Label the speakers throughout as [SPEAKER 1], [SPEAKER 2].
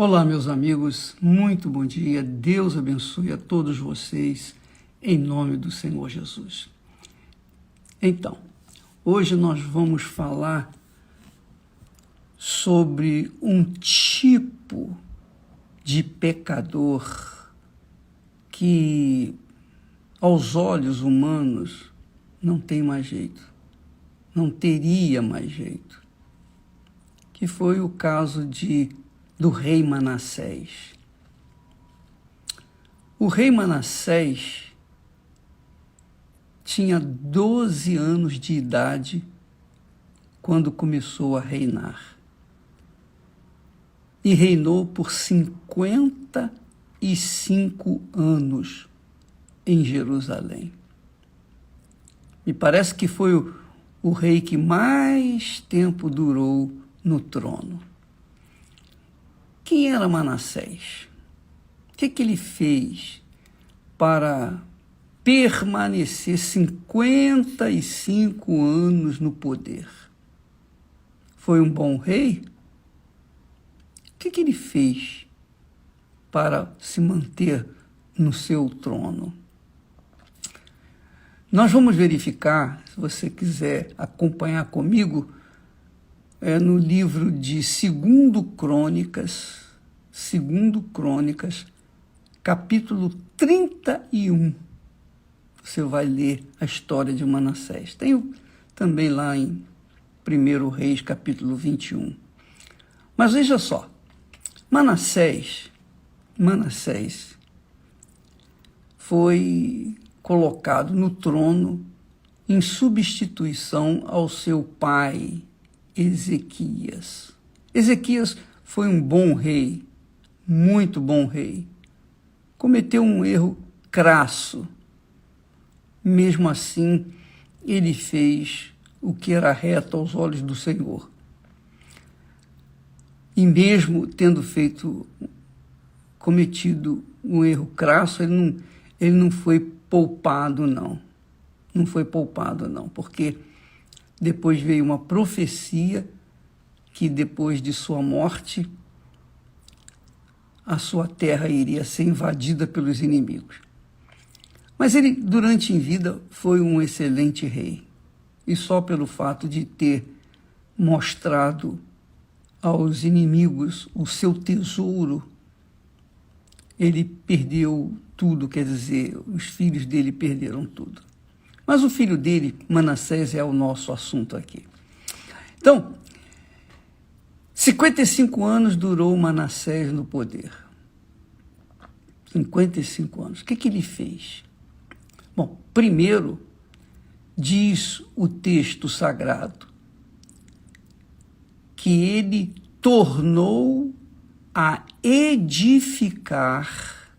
[SPEAKER 1] Olá, meus amigos, muito bom dia, Deus abençoe a todos vocês, em nome do Senhor Jesus. Então, hoje nós vamos falar sobre um tipo de pecador que, aos olhos humanos, não tem mais jeito, não teria mais jeito, que foi o caso do rei Manassés. O rei Manassés tinha 12 anos de idade quando começou a reinar. E reinou por 55 anos em Jerusalém. Me parece que foi o rei que mais tempo durou no trono. Quem era Manassés? O que ele fez para permanecer 55 anos no poder? Foi um bom rei? O que ele fez para se manter no seu trono? Nós vamos verificar, se você quiser acompanhar comigo, no livro de 2 Crônicas, capítulo 31. Você vai ler a história de Manassés. Tem também lá em 1 Reis, capítulo 21. Mas veja só, Manassés foi colocado no trono em substituição ao seu pai, Ezequias. Ezequias foi um bom rei, muito bom rei. Cometeu um erro crasso. Mesmo assim, ele fez o que era reto aos olhos do Senhor. E mesmo tendo cometido um erro crasso, ele não foi poupado, não. Não foi poupado, não, porque depois veio uma profecia que depois de sua morte, a sua terra iria ser invadida pelos inimigos. Mas ele, durante em vida, foi um excelente rei. E só pelo fato de ter mostrado aos inimigos o seu tesouro, ele perdeu tudo, quer dizer, os filhos dele perderam tudo. Mas o filho dele, Manassés, é o nosso assunto aqui. Então, 55 anos durou Manassés no poder. 55 anos. O que ele fez? Bom, primeiro, diz o texto sagrado que ele tornou a edificar,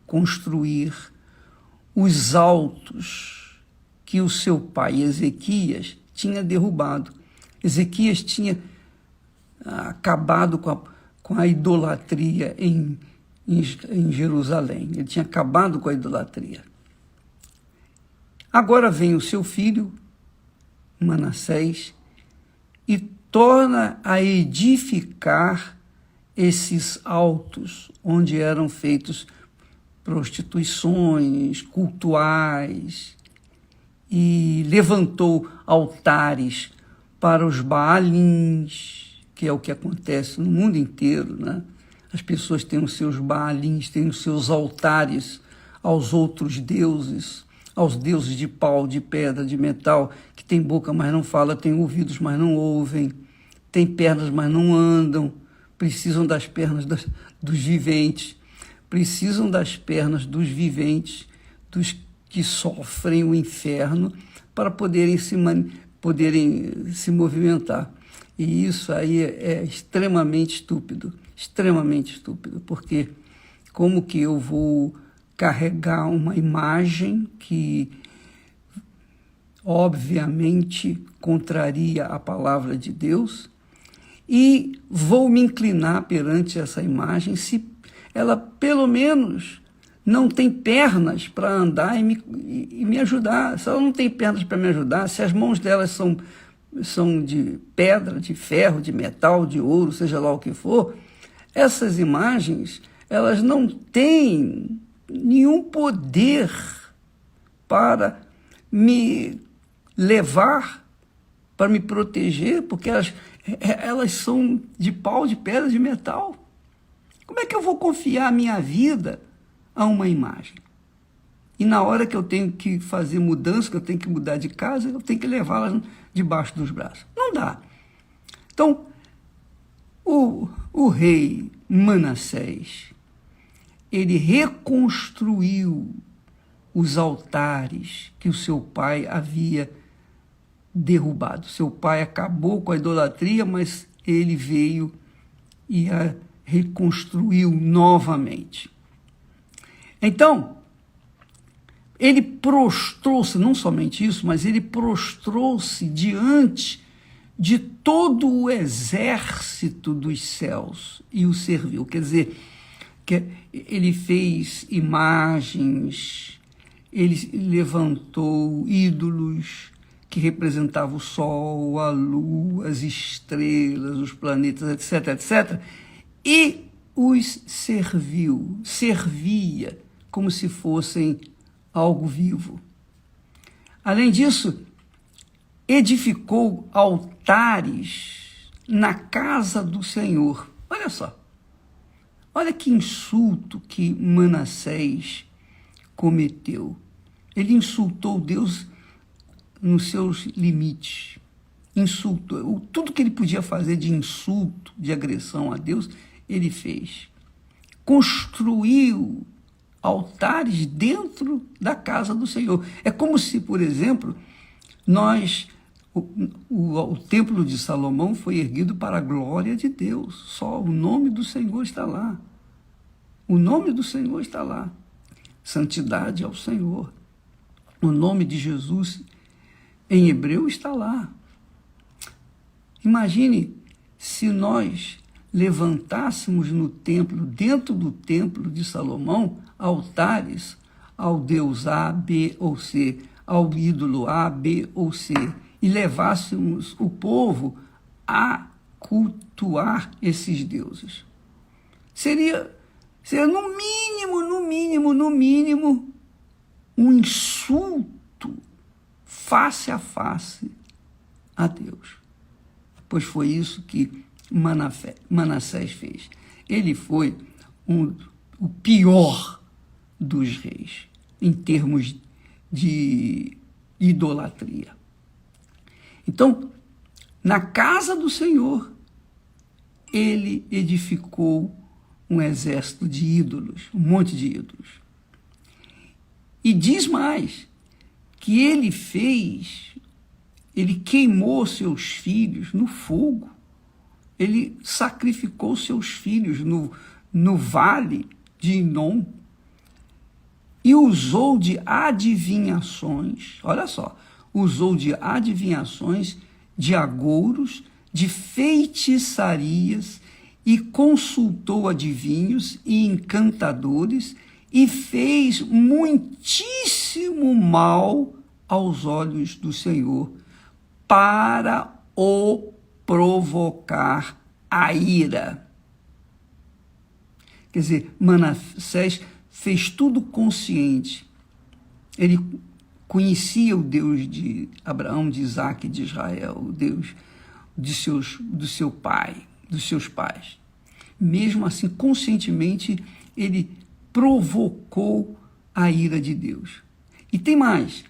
[SPEAKER 1] construir os altos que o seu pai Ezequias tinha derrubado. Ezequias tinha acabado com a idolatria em Jerusalém. Ele tinha acabado com a idolatria. Agora vem o seu filho, Manassés, e torna a edificar esses altos onde eram feitos prostituições cultuais, e levantou altares para os Baalins, que é o que acontece no mundo inteiro, né? As pessoas têm os seus Baalins, têm os seus altares aos outros deuses, aos deuses de pau, de pedra, de metal, que tem boca, mas não fala, tem ouvidos, mas não ouvem, tem pernas, mas não andam, precisam das pernas dos viventes, precisam das pernas dos viventes, dos que sofrem o inferno, para poderem se movimentar. E isso aí é extremamente estúpido, porque como que eu vou carregar uma imagem que obviamente contraria a palavra de Deus e vou me inclinar perante essa imagem se ela pelo menos não tem pernas para andar e me ajudar. Se ela não tem pernas para me ajudar, se as mãos delas são de pedra, de ferro, de metal, de ouro, seja lá o que for, essas imagens, elas não têm nenhum poder para me levar, para me proteger, porque elas são de pau, de pedra, de metal. Como é que eu vou confiar a minha vida a uma imagem? E na hora que eu tenho que fazer mudança, que eu tenho que mudar de casa, eu tenho que levá-las debaixo dos braços. Não dá. Então, o rei Manassés, ele reconstruiu os altares que o seu pai havia derrubado. Seu pai acabou com a idolatria, mas ele veio e a reconstruiu novamente. Então, ele prostrou-se, não somente isso, mas ele prostrou-se diante de todo o exército dos céus e o serviu. Quer dizer, que ele fez imagens, ele levantou ídolos que representavam o sol, a lua, as estrelas, os planetas, etc., etc., e os servia como se fossem algo vivo. Além disso, edificou altares na casa do Senhor. Olha só, olha que insulto que Manassés cometeu. Ele insultou Deus nos seus limites. Insultou. Tudo que ele podia fazer de insulto, de agressão a Deus, ele fez. Construiu altares dentro da casa do Senhor. É como se, por exemplo, o templo de Salomão foi erguido para a glória de Deus. Só o nome do Senhor está lá. O nome do Senhor está lá. Santidade ao Senhor. O nome de Jesus em hebreu está lá. Imagine se nós levantássemos no templo, dentro do templo de Salomão, altares ao Deus A, B ou C, ao ídolo A, B ou C, e levássemos o povo a cultuar esses deuses. Seria no mínimo, um insulto face a face a Deus. Pois foi isso que Manassés fez. Ele foi o pior dos reis, em termos de idolatria. Então, na casa do Senhor, ele edificou um exército de ídolos, um monte de ídolos. E diz mais, que ele queimou seus filhos no fogo. Ele sacrificou seus filhos no vale de Inom e usou de adivinhações, olha só, usou de adivinhações, de agouros, de feitiçarias e consultou adivinhos e encantadores e fez muitíssimo mal aos olhos do Senhor para o provocar a ira. Quer dizer, Manassés fez tudo consciente. Ele conhecia o Deus de Abraão, de Isaac e de Israel, o Deus dos seus pais. Mesmo assim, conscientemente, ele provocou a ira de Deus. E tem mais.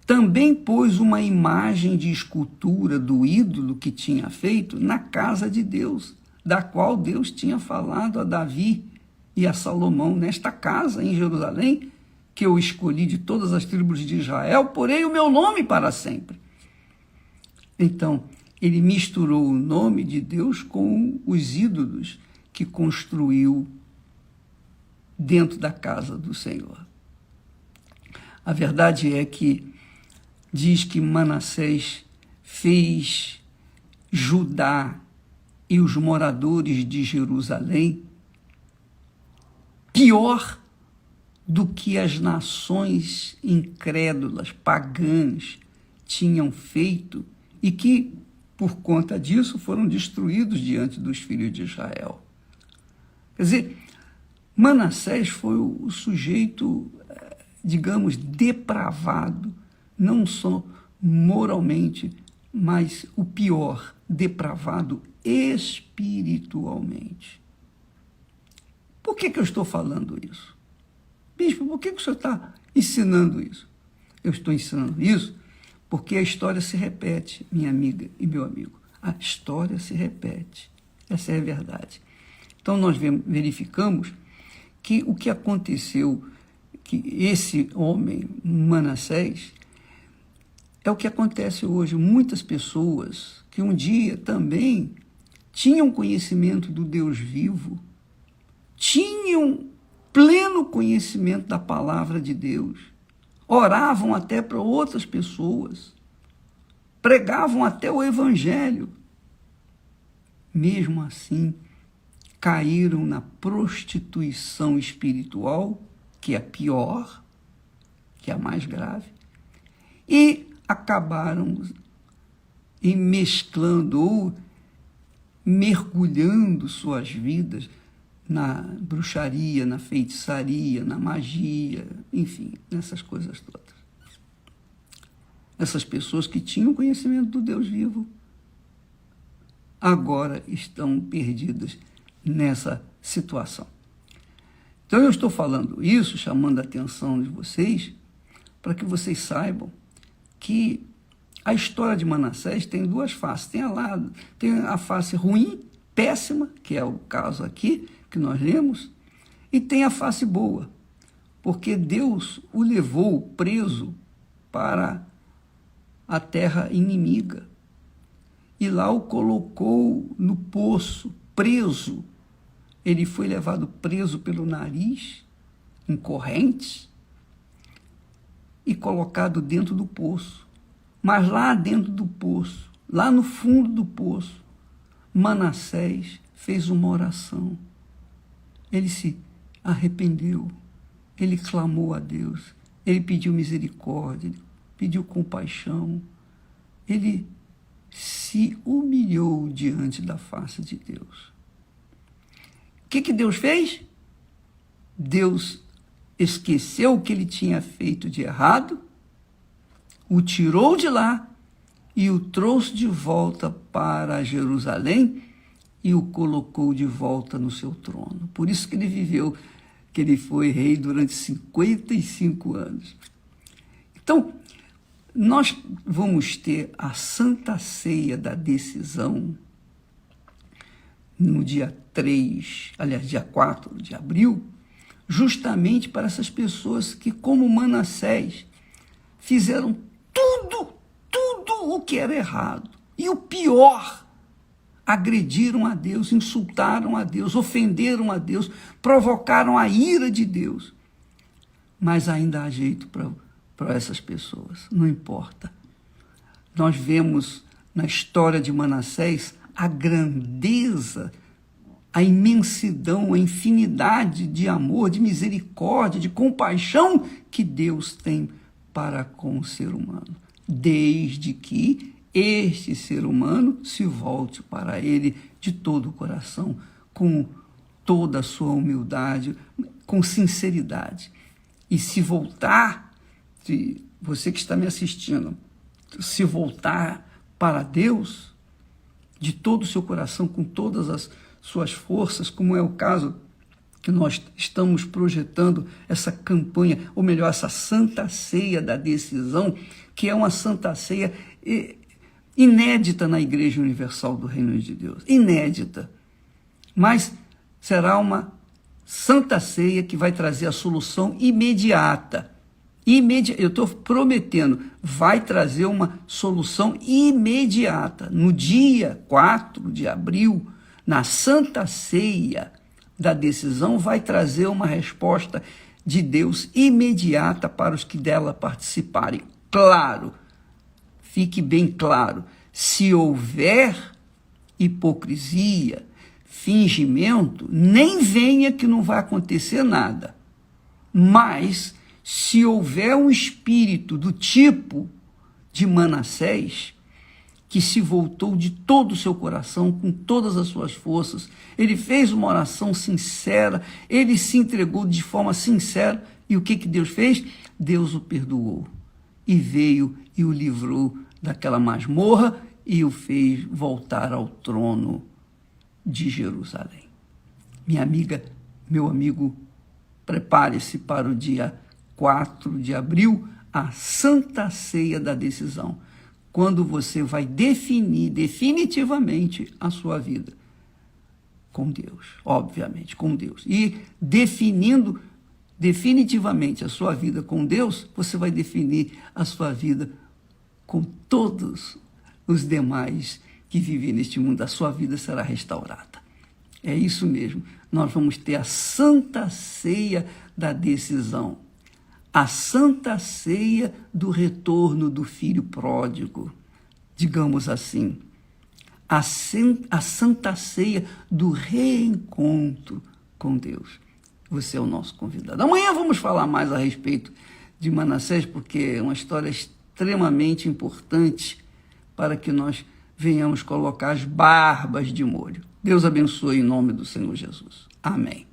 [SPEAKER 1] Também pôs uma imagem de escultura do ídolo que tinha feito na casa de Deus, da qual Deus tinha falado a Davi e a Salomão: nesta casa em Jerusalém, que eu escolhi de todas as tribos de Israel, porei o meu nome para sempre. Então, ele misturou o nome de Deus com os ídolos que construiu dentro da casa do Senhor. A verdade é que diz que Manassés fez Judá e os moradores de Jerusalém pior do que as nações incrédulas, pagãs, tinham feito e que, por conta disso, foram destruídos diante dos filhos de Israel. Quer dizer, Manassés foi o sujeito, digamos, depravado, não só moralmente, mas o pior, depravado espiritualmente. Por que eu estou falando isso? Bispo, por que o senhor está ensinando isso? Eu estou ensinando isso porque a história se repete, minha amiga e meu amigo. A história se repete. Essa é a verdade. Então, nós verificamos que o que aconteceu, que esse homem, Manassés, é o que acontece hoje. Muitas pessoas que um dia também tinham conhecimento do Deus vivo, tinham pleno conhecimento da palavra de Deus, oravam até para outras pessoas, pregavam até o evangelho. Mesmo assim, caíram na prostituição espiritual, que é a pior, que é a mais grave, e acabaram mesclando ou mergulhando suas vidas na bruxaria, na feitiçaria, na magia, enfim, nessas coisas todas. Essas pessoas que tinham conhecimento do Deus vivo agora estão perdidas nessa situação. Então eu estou falando isso, chamando a atenção de vocês, para que vocês saibam que a história de Manassés tem duas faces. Tem a face ruim, péssima, que é o caso aqui, que nós lemos, e tem a face boa, porque Deus o levou preso para a terra inimiga, e lá o colocou no poço, preso. Ele foi levado preso pelo nariz, em correntes, e colocado dentro do poço. Mas lá dentro do poço, lá no fundo do poço, Manassés fez uma oração. Ele se arrependeu, ele clamou a Deus, ele pediu misericórdia, ele pediu compaixão, ele se humilhou diante da face de Deus. O que Deus fez? Deus esqueceu o que ele tinha feito de errado, o tirou de lá e o trouxe de volta para Jerusalém e o colocou de volta no seu trono. Por isso que ele viveu, que ele foi rei durante 55 anos. Então, nós vamos ter a Santa Ceia da Decisão no dia 4 de abril, justamente para essas pessoas que, como Manassés, fizeram tudo o que era errado. E o pior, agrediram a Deus, insultaram a Deus, ofenderam a Deus, provocaram a ira de Deus. Mas ainda há jeito para essas pessoas, não importa. Nós vemos na história de Manassés a grandeza, a imensidão, a infinidade de amor, de misericórdia, de compaixão que Deus tem para com o ser humano, desde que este ser humano se volte para ele de todo o coração, com toda a sua humildade, com sinceridade. E se voltar, se você que está me assistindo, se voltar para Deus de todo o seu coração, com todas as suas forças, como é o caso que nós estamos projetando essa campanha, ou melhor, essa Santa Ceia da Decisão, que é uma Santa Ceia inédita na Igreja Universal do Reino de Deus, inédita, mas será uma Santa Ceia que vai trazer a solução imediata. Eu estou prometendo, vai trazer uma solução imediata. No dia 4 de abril, na Santa Ceia da Decisão, vai trazer uma resposta de Deus imediata para os que dela participarem. Claro, fique bem claro, se houver hipocrisia, fingimento, nem venha que não vai acontecer nada. Mas, se houver um espírito do tipo de Manassés, que se voltou de todo o seu coração, com todas as suas forças. Ele fez uma oração sincera, ele se entregou de forma sincera. E o que Deus fez? Deus o perdoou e veio e o livrou daquela masmorra e o fez voltar ao trono de Jerusalém. Minha amiga, meu amigo, prepare-se para o dia 4 de abril, a Santa Ceia da Decisão, quando você vai definir definitivamente a sua vida com Deus, obviamente, com Deus. E definindo definitivamente a sua vida com Deus, você vai definir a sua vida com todos os demais que vivem neste mundo. A sua vida será restaurada. É isso mesmo. Nós vamos ter a Santa Ceia da Decisão. A Santa Ceia do retorno do filho pródigo, digamos assim. A Santa Ceia do reencontro com Deus. Você é o nosso convidado. Amanhã vamos falar mais a respeito de Manassés, porque é uma história extremamente importante para que nós venhamos colocar as barbas de molho. Deus abençoe em nome do Senhor Jesus. Amém.